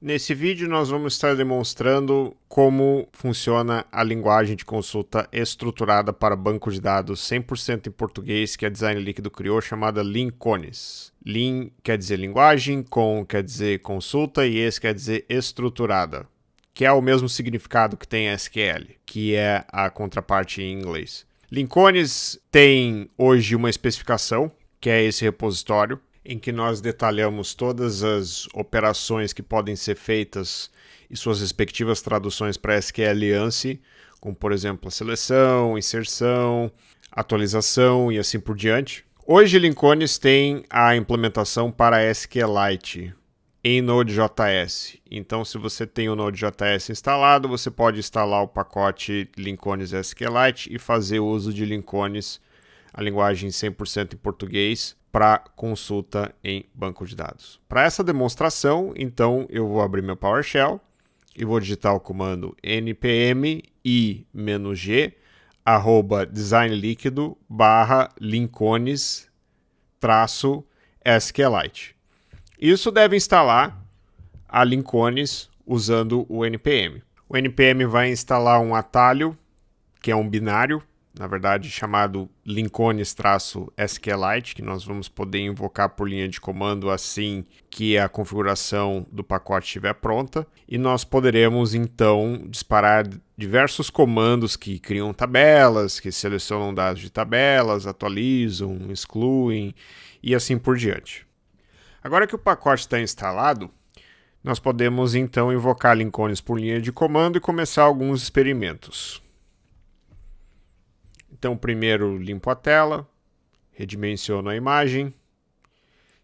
Nesse vídeo nós vamos estar demonstrando como funciona a linguagem de consulta estruturada para banco de dados 100% em português que a Design Líquido criou, chamada Lincones. Lin quer dizer linguagem, con quer dizer consulta e es quer dizer estruturada, que é o mesmo significado que tem SQL, que é a contraparte em inglês. Lincones tem hoje uma especificação, que é esse repositório, em que nós detalhamos todas as operações que podem ser feitas e suas respectivas traduções para SQL ANSI, como por exemplo a seleção, inserção, atualização e assim por diante. Hoje Lincones tem a implementação para SQLite em Node.js. Então, se você tem o Node.js instalado, você pode instalar o pacote Lincones SQLite e fazer uso de Lincones, a linguagem 100% em português, para consulta em banco de dados. Para essa demonstração, então, eu vou abrir meu PowerShell e vou digitar o comando npm i-g @designliquido /lincones SQLite. Isso deve instalar a Lincones usando o npm. O npm vai instalar um atalho, que é um binário, na verdade chamado Lincones-SQLite, que nós vamos poder invocar por linha de comando assim que a configuração do pacote estiver pronta. E nós poderemos então disparar diversos comandos que criam tabelas, que selecionam dados de tabelas, atualizam, excluem e assim por diante. Agora que o pacote está instalado, nós podemos então invocar Lincones por linha de comando e começar alguns experimentos. Então, primeiro limpo a tela, redimensiono a imagem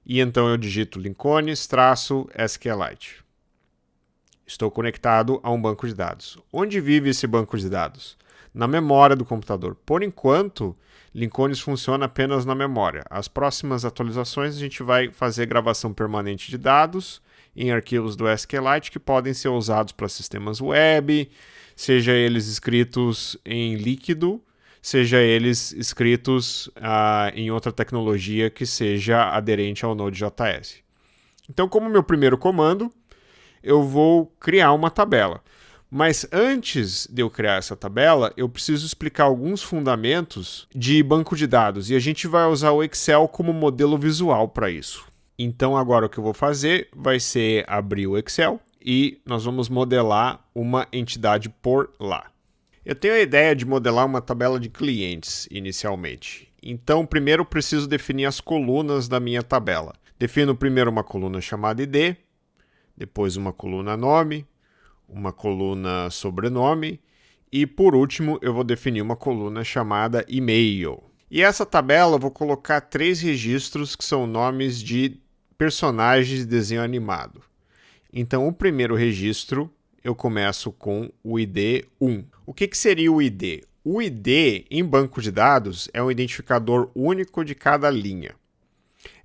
e então eu digito Lincones-SQLite. Estou conectado a um banco de dados. Onde vive esse banco de dados? Na memória do computador. Por enquanto, Lincones funciona apenas na memória. As próximas atualizações a gente vai fazer gravação permanente de dados em arquivos do SQLite que podem ser usados para sistemas web, seja eles escritos em líquido, seja eles escritos em outra tecnologia que seja aderente ao Node.js. Então, como meu primeiro comando, eu vou criar uma tabela. Mas antes de eu criar essa tabela, eu preciso explicar alguns fundamentos de banco de dados. E a gente vai usar o Excel como modelo visual para isso. Então, agora o que eu vou fazer vai ser abrir o Excel e nós vamos modelar uma entidade por lá. Eu tenho a ideia de modelar uma tabela de clientes inicialmente. Então, primeiro eu preciso definir as colunas da minha tabela. Defino primeiro uma coluna chamada ID, depois uma coluna nome, uma coluna sobrenome e, por último, eu vou definir uma coluna chamada e-mail. E essa tabela eu vou colocar 3 registros que são nomes de personagens de desenho animado. Então, o primeiro registro eu começo com o ID 1. O que seria o ID? O ID, em banco de dados, é um identificador único de cada linha.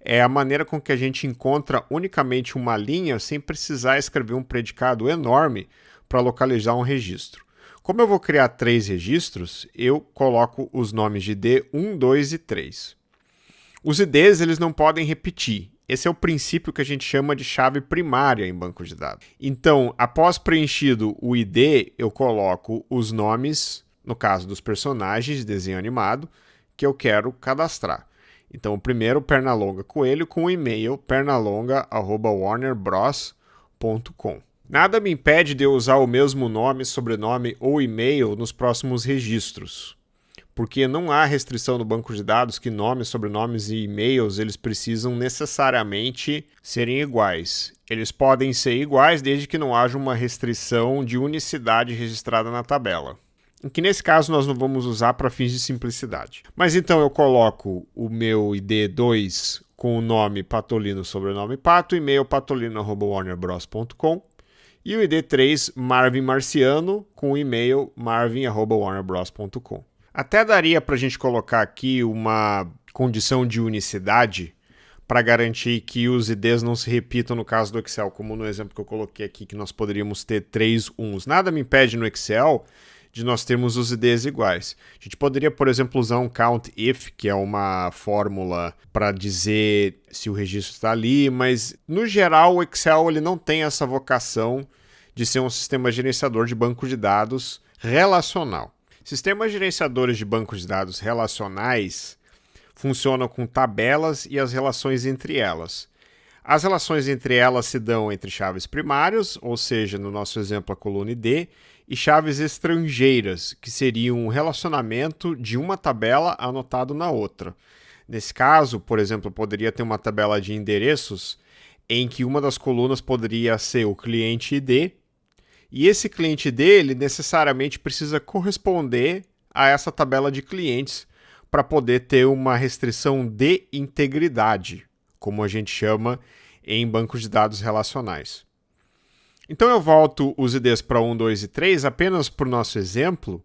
É a maneira com que a gente encontra unicamente uma linha sem precisar escrever um predicado enorme para localizar um registro. Como eu vou criar 3 registros, eu coloco os nomes de ID 1, 2 e 3. Os IDs eles não podem repetir. Esse é o princípio que a gente chama de chave primária em banco de dados. Então, após preenchido o ID, eu coloco os nomes, no caso dos personagens de desenho animado, que eu quero cadastrar. Então, o primeiro, Pernalonga Coelho, com o e-mail pernalonga@warnerbros.com. Nada me impede de eu usar o mesmo nome, sobrenome ou e-mail nos próximos registros, porque não há restrição no banco de dados que nomes, sobrenomes e e-mails eles precisam necessariamente serem iguais. Eles podem ser iguais desde que não haja uma restrição de unicidade registrada na tabela, em que nesse caso nós não vamos usar para fins de simplicidade. Mas então eu coloco o meu ID 2 com o nome Patolino, sobrenome Pato, e-mail patolino@warnerbros.com, e o ID 3 Marvin Marciano com o e-mail marvin@warnerbros.com. Até daria para a gente colocar aqui uma condição de unicidade para garantir que os IDs não se repitam no caso do Excel, como no exemplo que eu coloquei aqui, que nós poderíamos ter 3 uns. Nada me impede no Excel de nós termos os IDs iguais. A gente poderia, por exemplo, usar um count if, que é uma fórmula para dizer se o registro está ali, mas no geral o Excel ele não tem essa vocação de ser um sistema gerenciador de banco de dados relacional. Sistemas gerenciadores de bancos de dados relacionais funcionam com tabelas e as relações entre elas. As relações entre elas se dão entre chaves primárias, ou seja, no nosso exemplo a coluna ID, e chaves estrangeiras, que seriam um relacionamento de uma tabela anotado na outra. Nesse caso, por exemplo, poderia ter uma tabela de endereços em que uma das colunas poderia ser o cliente ID, e esse cliente ID ele necessariamente precisa corresponder a essa tabela de clientes para poder ter uma restrição de integridade, como a gente chama em bancos de dados relacionais. Então eu volto os IDs para 1, 2 e 3 apenas para o nosso exemplo,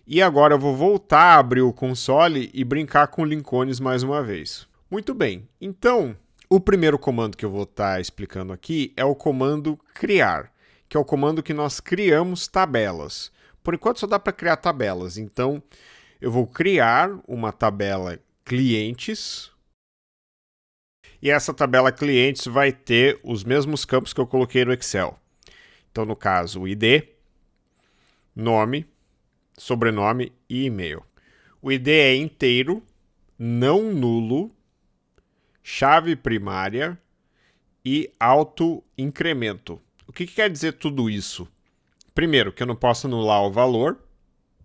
e agora eu vou voltar a abrir o console e brincar com lincones mais uma vez. Muito bem, então o primeiro comando que eu vou estar explicando aqui é o comando criar, que é o comando que nós criamos tabelas. Por enquanto só dá para criar tabelas, então eu vou criar uma tabela clientes, e essa tabela clientes vai ter os mesmos campos que eu coloquei no Excel. Então, no caso, o ID, nome, sobrenome e e-mail. O ID é inteiro, não nulo, chave primária e auto-incremento. O que quer dizer tudo isso? Primeiro, que eu não posso anular o valor,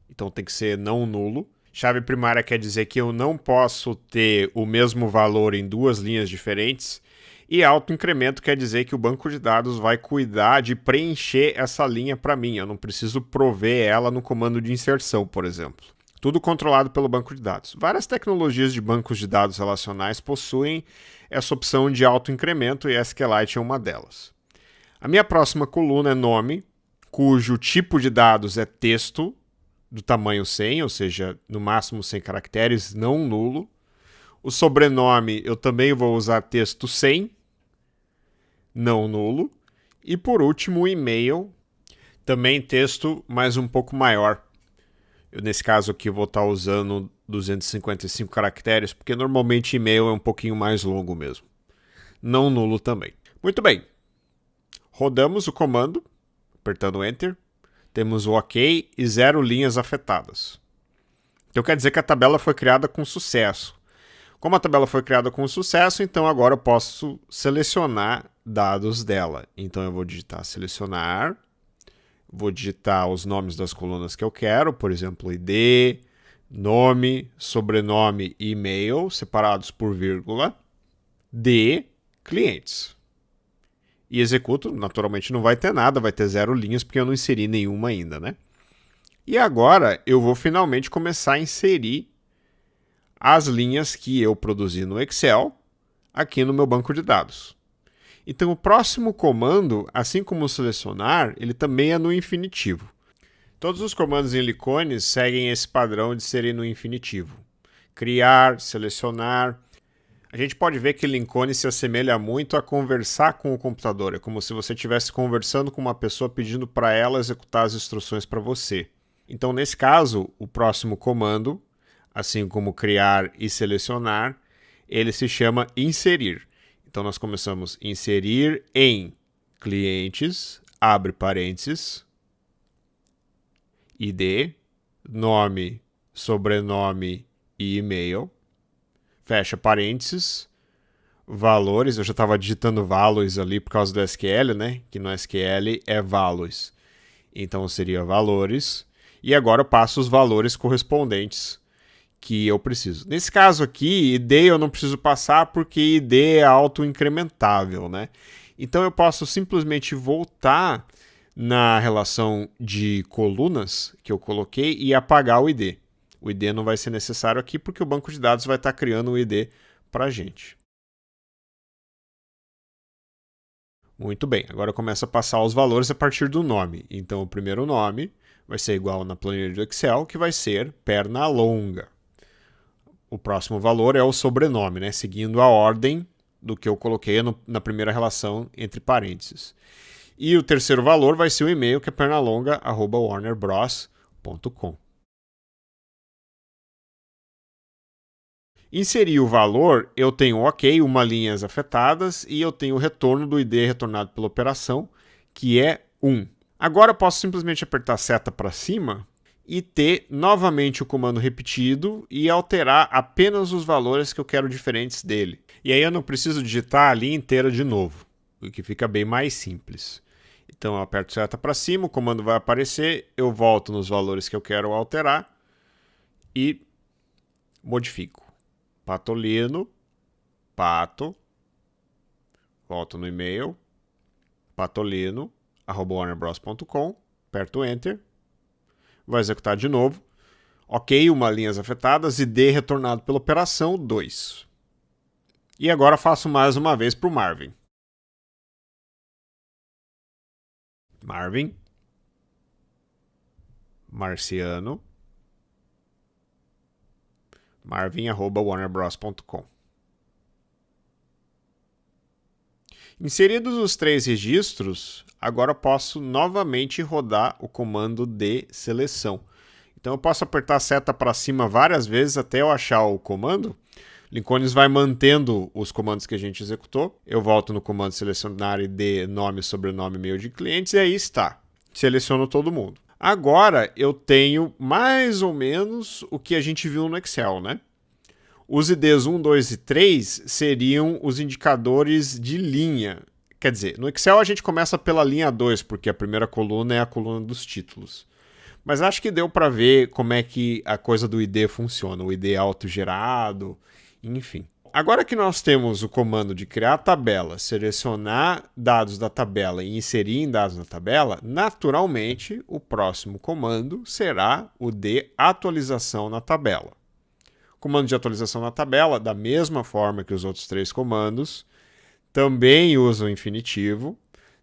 então tem que ser não nulo. Chave primária quer dizer que eu não posso ter o mesmo valor em duas linhas diferentes. E auto-incremento quer dizer que o banco de dados vai cuidar de preencher essa linha para mim. Eu não preciso prover ela no comando de inserção, por exemplo. Tudo controlado pelo banco de dados. Várias tecnologias de bancos de dados relacionais possuem essa opção de auto-incremento e a SQLite é uma delas. A minha próxima coluna é nome, cujo tipo de dados é texto, do tamanho 100, ou seja, no máximo 100 caracteres, não nulo. O sobrenome eu também vou usar texto 100, não nulo. E por último o e-mail, também texto, mas um pouco maior. Eu, nesse caso aqui vou estar usando 255 caracteres, porque normalmente e-mail é um pouquinho mais longo mesmo. Não nulo também. Muito bem. Rodamos o comando, apertando Enter. Temos o OK e 0 linhas afetadas. Então quer dizer que a tabela foi criada com sucesso. Como a tabela foi criada com sucesso, então agora eu posso selecionar dados dela. Então eu vou digitar selecionar, vou digitar os nomes das colunas que eu quero, por exemplo, ID, nome, sobrenome e e-mail, separados por vírgula, de clientes. E executo, naturalmente não vai ter nada, vai ter 0 linhas, porque eu não inseri nenhuma ainda, né? E agora eu vou finalmente começar a inserir as linhas que eu produzi no Excel aqui no meu banco de dados. Então o próximo comando, assim como o selecionar, ele também é no infinitivo. Todos os comandos em Lincolnes seguem esse padrão de serem no infinitivo. Criar, selecionar. A gente pode ver que Lincoln se assemelha muito a conversar com o computador. É como se você estivesse conversando com uma pessoa pedindo para ela executar as instruções para você. Então, nesse caso, o próximo comando, assim como criar e selecionar, ele se chama inserir. Então, nós começamos inserir em clientes, abre parênteses, ID, nome, sobrenome e e-mail. Fecha parênteses, valores, eu já estava digitando values ali por causa do SQL, né? Que no SQL é values. Então seria valores. E agora eu passo os valores correspondentes que eu preciso. Nesse caso aqui, ID eu não preciso passar porque ID é auto-incrementável, né? Então eu posso simplesmente voltar na relação de colunas que eu coloquei e apagar o ID. O ID não vai ser necessário aqui porque o banco de dados vai estar criando o ID para a gente. Muito bem, agora começa a passar os valores a partir do nome. Então o primeiro nome vai ser igual na planilha do Excel, que vai ser Pernalonga. O próximo valor é o sobrenome, né? Seguindo a ordem do que eu coloquei na primeira relação entre parênteses. E o terceiro valor vai ser o e-mail, que é pernalonga@warnerbros.com. www.warnerbros.com. Inserir o valor, eu tenho OK, uma linhas afetadas, e eu tenho o retorno do ID retornado pela operação, que é 1. Agora eu posso simplesmente apertar a seta para cima e ter novamente o comando repetido e alterar apenas os valores que eu quero diferentes dele. E aí eu não preciso digitar a linha inteira de novo, o que fica bem mais simples. Então eu aperto seta para cima, o comando vai aparecer, eu volto nos valores que eu quero alterar e modifico. Patolino, pato, volto no e-mail, patolino@warnerbros.com, aperto Enter, vai executar de novo, OK, uma linhas afetadas, ID retornado pela operação 2. E agora faço mais uma vez para o Marvin. Marvin, Marciano, marvin@warnerbros.com. Inseridos os 3 registros, agora posso novamente rodar o comando de seleção. Então eu posso apertar a seta para cima várias vezes até eu achar o comando. Lincolnes vai mantendo os comandos que a gente executou. Eu volto no comando selecionar ID, nome, sobrenome, e-mail de clientes, e aí está. Seleciono todo mundo. Agora eu tenho mais ou menos o que a gente viu no Excel, né? Os IDs 1, 2 e 3 seriam os indicadores de linha. Quer dizer, no Excel a gente começa pela linha 2, porque a primeira coluna é a coluna dos títulos. Mas acho que deu para ver como é que a coisa do ID funciona, o ID autogerado, enfim. Agora que nós temos o comando de criar a tabela, selecionar dados da tabela e inserir em dados na tabela, naturalmente o próximo comando será o de atualização na tabela. Comando de atualização na tabela, da mesma forma que os outros 3 comandos, também usa o infinitivo,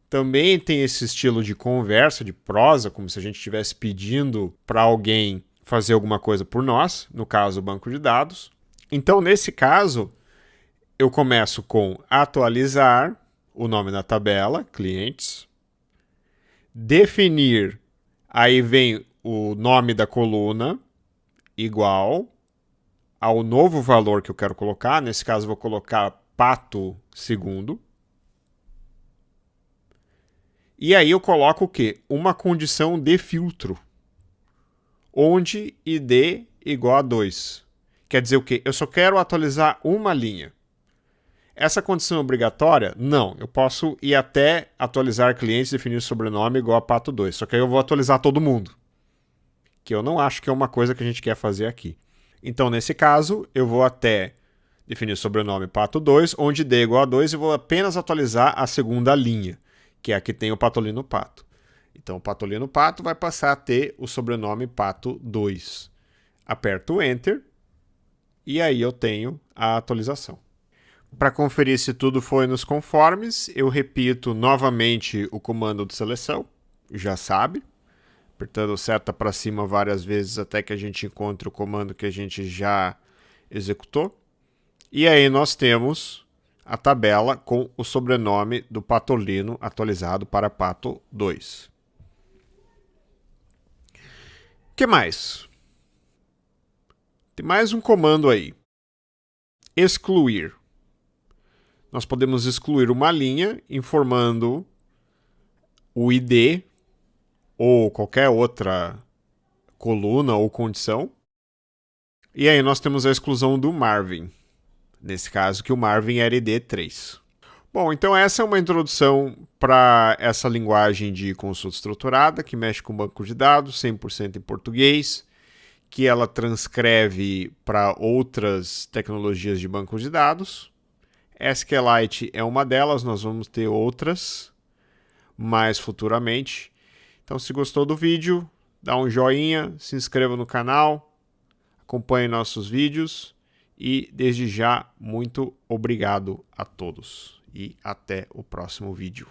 também tem esse estilo de conversa, de prosa, como se a gente estivesse pedindo para alguém fazer alguma coisa por nós, no caso o banco de dados. Então, nesse caso, eu começo com atualizar o nome da tabela, clientes, definir, aí vem o nome da coluna, igual ao novo valor que eu quero colocar, nesse caso vou colocar pato segundo. E aí eu coloco o quê? Uma condição de filtro, onde ID igual a 2. Quer dizer o quê? Eu só quero atualizar uma linha. Essa condição é obrigatória? Não. Eu posso ir até atualizar clientes e definir sobrenome igual a pato 2. Só que aí eu vou atualizar todo mundo. Que eu não acho que é uma coisa que a gente quer fazer aqui. Então, nesse caso, eu vou até definir sobrenome pato 2, onde D igual a 2, e vou apenas atualizar a segunda linha, que é a que tem o patolino pato. Então, o patolino pato vai passar a ter o sobrenome pato 2. Aperto Enter, e aí eu tenho a atualização. Para conferir se tudo foi nos conformes, eu repito novamente o comando de seleção, já sabe, apertando seta para cima várias vezes até que a gente encontre o comando que a gente já executou. E aí nós temos a tabela com o sobrenome do patolino atualizado para pato 2. O que mais? Tem mais um comando aí. Excluir. Nós podemos excluir uma linha informando o ID ou qualquer outra coluna ou condição. E aí nós temos a exclusão do Marvin. Nesse caso que o Marvin era ID 3. Bom, então essa é uma introdução para essa linguagem de consulta estruturada que mexe com banco de dados, 100% em português, que ela transcreve para outras tecnologias de banco de dados. SQLite é uma delas, nós vamos ter outras mais futuramente. Então, se gostou do vídeo, dá um joinha, se inscreva no canal, acompanhe nossos vídeos e, desde já, muito obrigado a todos. E até o próximo vídeo.